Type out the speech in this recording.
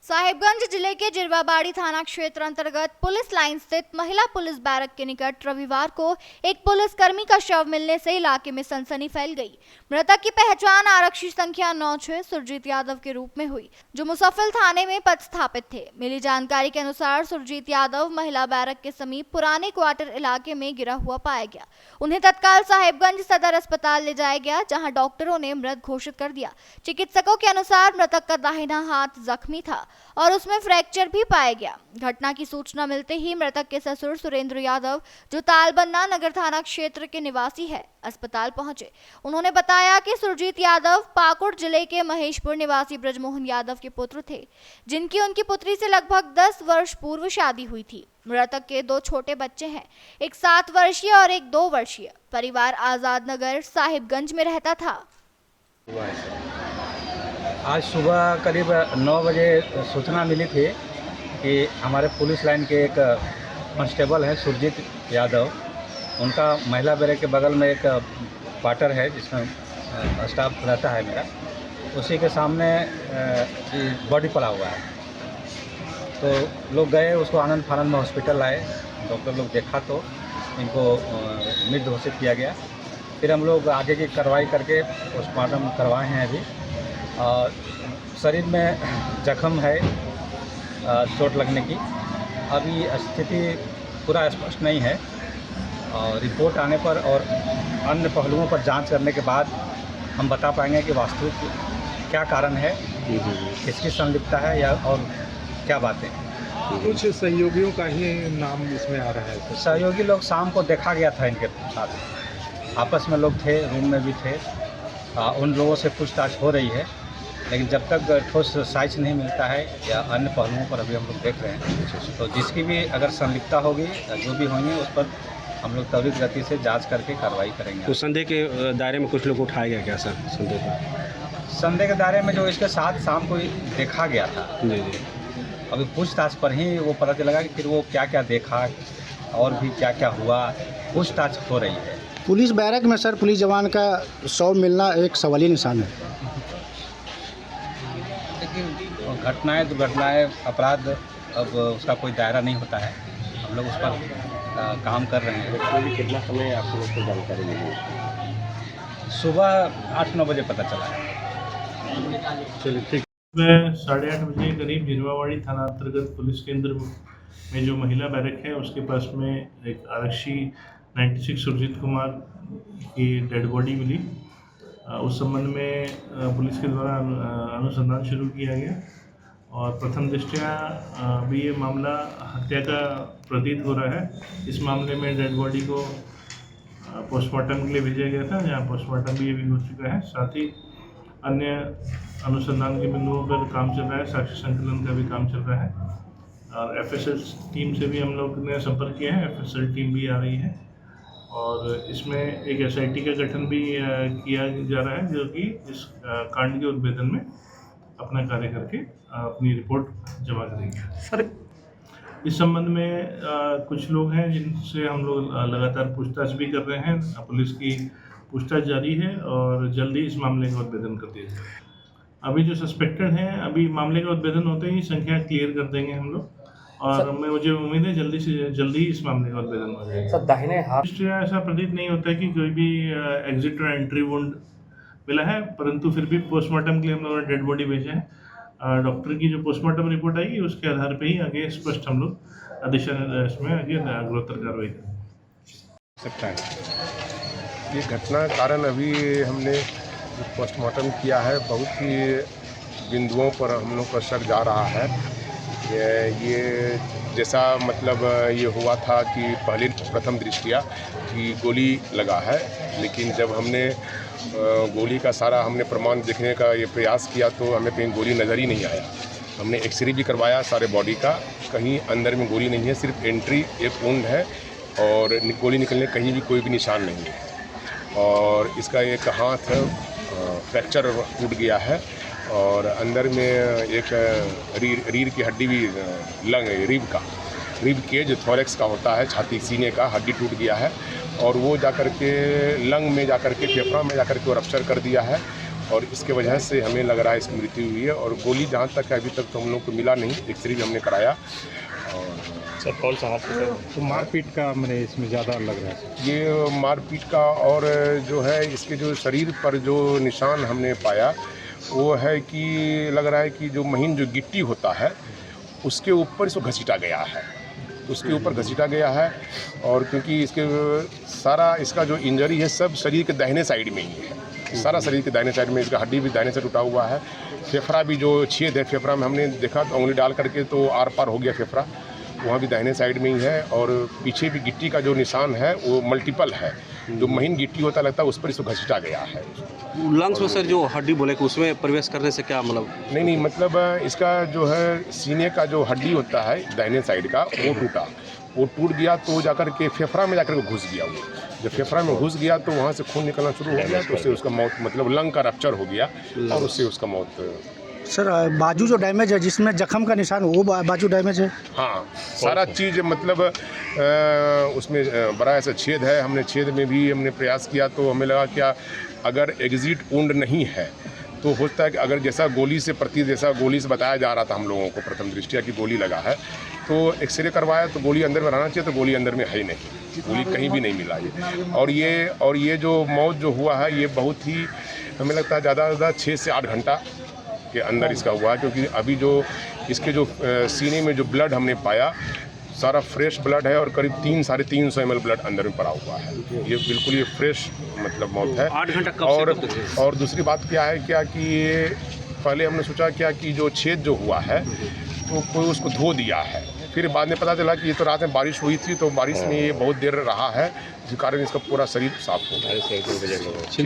साहिबगंज जिले के जिरवाबाड़ी थाना क्षेत्र अंतर्गत पुलिस लाइन स्थित महिला पुलिस बैरक के निकट रविवार को एक पुलिसकर्मी का शव मिलने से इलाके में सनसनी फैल गई। मृतक की पहचान आरक्षी संख्या 96 सुरजीत यादव के रूप में हुई, जो मुसफ्फिल थाने में पदस्थापित थे। मिली जानकारी के अनुसार सुरजीत यादव महिला बैरक के समीप पुराने क्वार्टर इलाके में गिरा हुआ पाया गया। उन्हें तत्काल साहिबगंज सदर अस्पताल ले जाया गया, जहाँ डॉक्टरों ने मृत घोषित कर दिया। चिकित्सकों के अनुसार मृतक का दाहिना हाथ जख्मी था और उसमें फ्रैक्चर भी पाया गया। घटना की सूचना मिलते ही मृतक के ससुर सुरेंद्र यादव, जो तालबन्ना नगर थाना क्षेत्र के निवासी है, अस्पताल पहुंचे। उन्होंने बताया कि सुरजीत यादव पाकुड़ जिले के महेशपुर निवासी ब्रजमोहन यादव के पुत्र थे, जिनकी उनकी पुत्री से लगभग 10 वर्ष पूर्व शादी हुई थी। मृतक के 2 छोटे बच्चे हैं, एक 7 वर्षीय और एक 2 वर्षीय। परिवार आजाद नगर साहिबगंज में रहता था। आज सुबह करीब 9 बजे सूचना मिली थी कि हमारे पुलिस लाइन के एक कांस्टेबल हैं सुरजीत यादव, उनका महिला बैरक के बगल में एक क्वार्टर है जिसमें स्टाफ रहता है मेरा, उसी के सामने बॉडी पड़ा हुआ है। तो लोग गए, उसको आनंद फानंद में हॉस्पिटल लाए। डॉक्टर लोग देखा तो इनको मृत घोषित किया गया। फिर हम लोग आगे की कार्रवाई करके पोस्टमार्टम करवाए हैं अभी। और शरीर में जख्म है चोट लगने की। अभी स्थिति पूरा स्पष्ट नहीं है और रिपोर्ट आने पर और अन्य पहलुओं पर जांच करने के बाद हम बता पाएंगे कि वास्तविक क्या कारण है, किसकी संलिप्तता है या और क्या बातें। कुछ सहयोगियों का ही नाम इसमें आ रहा है। सहयोगी लोग शाम को देखा गया था, इनके साथ आपस में लोग थे, रूम में भी थे। उन लोगों से पूछताछ हो रही है, लेकिन जब तक ठोस साक्ष्य नहीं मिलता है या अन्य पहलुओं पर अभी हम लोग देख रहे हैं। तो जिसकी भी अगर संलिप्तता होगी, जो भी होंगे, उस पर हम लोग त्वरित गति से जांच करके कार्रवाई करेंगे। तो संदेह के दायरे में कुछ लोग उठाया गया क्या सर? संदेह के दायरे में जो इसके साथ शाम को देखा गया था, जी, अभी पूछताछ पर ही वो पता चलेगा कि फिर वो क्या क्या देखा और भी क्या क्या हुआ, पूछताछ हो रही है। पुलिस बैरक में सर पुलिस जवान का शव मिलना एक सवालिया निशान है। लेकिन घटनाएं, दुर्घटनाएं, अपराध अब उसका कोई दायरा नहीं होता है। हम लोग उस पर काम कर रहे हैं। कितना समय आप लोग को जानकारी मिली? सुबह 8-9 बजे पता चला है। चलिए ठीक। सुबह 8:30 बजे करीब जिरवाबाड़ी थाना अंतर्गत पुलिस केंद्र में जो महिला बैरक है, उसके पास में एक आरक्षी 96 सुरजीत कुमार की डेड बॉडी मिली। उस संबंध में पुलिस के द्वारा अनुसंधान शुरू किया गया और प्रथम दृष्टया अभी ये मामला हत्या का प्रतीत हो रहा है। इस मामले में डेड बॉडी को पोस्टमार्टम के लिए भेजा गया था, जहाँ पोस्टमार्टम भी अभी हो चुका है। साथ ही अन्य अनुसंधान के बिंदुओं पर काम चल रहा है, साक्ष्य संकलन का भी काम चल रहा है और एफएसएल टीम से भी हम लोग ने संपर्क किया है। एफएसएल टीम भी आ रही है और इसमें एक एसआईटी का गठन भी किया जा रहा है, जो कि इस कांड के उद्भेदन में अपना कार्य करके अपनी रिपोर्ट जमा करेंगे। सर, इस संबंध में कुछ लोग हैं जिनसे हम लोग लगातार पूछताछ भी कर रहे हैं। पुलिस की पूछताछ जारी है और जल्दी इस मामले का उद्भेदन कर दिया जाएगा। अभी जो सस्पेक्टेड हैं, अभी मामले का उद्भेदन होते ही संख्या क्लियर कर देंगे हम लोग और मुझे उम्मीद है जल्दी से जल्दी इस मामले का उद्भेदन हो जाएगा। सर, दाहिने हाथ ऐसा प्रतीत नहीं होता है कि कोई भी एग्जिट और एंट्री वुंड मिला है, परंतु फिर भी पोस्टमार्टम के लिए हम लोगों ने डेड बॉडी भेजा है। डॉक्टर की जो पोस्टमार्टम रिपोर्ट आएगी, उसके आधार पर ही आगे स्पष्ट हम लोग दिशा निर्देश में आगे अग्रोत्तर कार्रवाई कर सकता है। ये घटना कारण अभी हमने पोस्टमार्टम किया है, बहुत ही बिंदुओं पर हम लोग का शक जा रहा है। ये जैसा मतलब ये हुआ था कि पहले प्रथम दृष्टया कि गोली लगा है, लेकिन जब हमने गोली का सारा हमने प्रमाण देखने का ये प्रयास किया तो हमें कहीं गोली नज़र ही नहीं आया। हमने एक्सरे भी करवाया सारे बॉडी का, कहीं अंदर में गोली नहीं है, सिर्फ एंट्री एक वुंड है और गोली निकलने कहीं भी कोई भी निशान नहीं है। और इसका एक हाथ फ्रैक्चर टूट गया है और अंदर में एक रीढ़ की हड्डी भी लंग रिब के जो थोरेक्स का होता है, छाती सीने का हड्डी टूट गया है और वो जाकर के लंग में जाकर के फेफड़ा में जाकर के वो रप्चर कर दिया है और इसके वजह से हमें लग रहा है इसकी मृत्यु हुई है। और गोली जहाँ तक है अभी तक तो हम लोग को मिला नहीं, एक्सरे भी हमने कराया। और सर कौन सा हाथ तो मारपीट का मैंने इसमें ज़्यादा लग रहा है। ये मारपीट का, और जो है इसके जो शरीर पर जो निशान हमने पाया वो है कि लग रहा है कि जो महीन जो गिट्टी होता है उसके ऊपर इसको घसीटा गया है, उसके ऊपर घसीटा गया है। और क्योंकि इसके सारा इसका जो इंजरी है सब शरीर के दाहिने साइड में ही है, सारा शरीर के दाहिने साइड में, इसका हड्डी भी दाहिने से टूटा हुआ है। फेफड़ा भी जो छेद है, फेफड़ा में हमने देखा तो उंगली डाल करके तो आर पार हो गया फेफड़ा, वहाँ भी दाहिने साइड में ही है। और पीछे भी गिट्टी का जो निशान है वो मल्टीपल है, जो महीन गिट्टी होता लगता है उस पर इसको घसीटा गया है। लंग्स में सर जो हड्डी बोले कि उसमें प्रवेश करने से क्या मतलब? नहीं मतलब इसका जो है सीने का जो हड्डी होता है दाहिने साइड का वो टूटा, वो टूट गया तो जाकर के फेफड़ा में जाकर के घुस गया। वो जब फेफड़ा में घुस गया तो वहाँ से खून निकलना शुरू हो गया, तो उससे उसका मौत, मतलब लंग का रप्चर हो गया और उससे उसका मौत। सर बाजू जो डैमेज है जिसमें जख्म का निशान वो बाजू डैमेज है। हाँ, सारा चीज़ मतलब उसमें बड़ा ऐसा छेद है। हमने छेद में भी हमने प्रयास किया तो हमें लगा क्या अगर एग्जिट वुंड नहीं है तो होता है कि अगर जैसा गोली से जैसा गोली से बताया जा रहा था हम लोगों को प्रथम दृष्टिया की गोली लगा है, तो एक्सरे करवाया तो गोली अंदर में रहना चाहिए, तो गोली अंदर में है ही नहीं, गोली कहीं भी नहीं मिला ये। और ये जो मौत जो हुआ है ये बहुत ही हमें लगता है ज़्यादा 6 से 8 घंटा के अंदर इसका हुआ है। क्योंकि अभी जो इसके जो सीने में जो ब्लड हमने पाया सारा फ्रेश ब्लड है और करीब 300-350 ml ब्लड अंदर में पड़ा हुआ है। ये बिल्कुल ये फ्रेश मतलब मौत है। 8 घंटा कब से कब तक है? और दूसरी बात क्या है क्या कि ये पहले हमने सोचा क्या कि जो छेद जो हुआ है तो कोई उसको धो दिया है, फिर बाद में पता चला कि ये तो रात में बारिश हुई थी तो बारिश में ये बहुत देर रहा है, जिस कारण इसका पूरा शरीर साफ हो गया।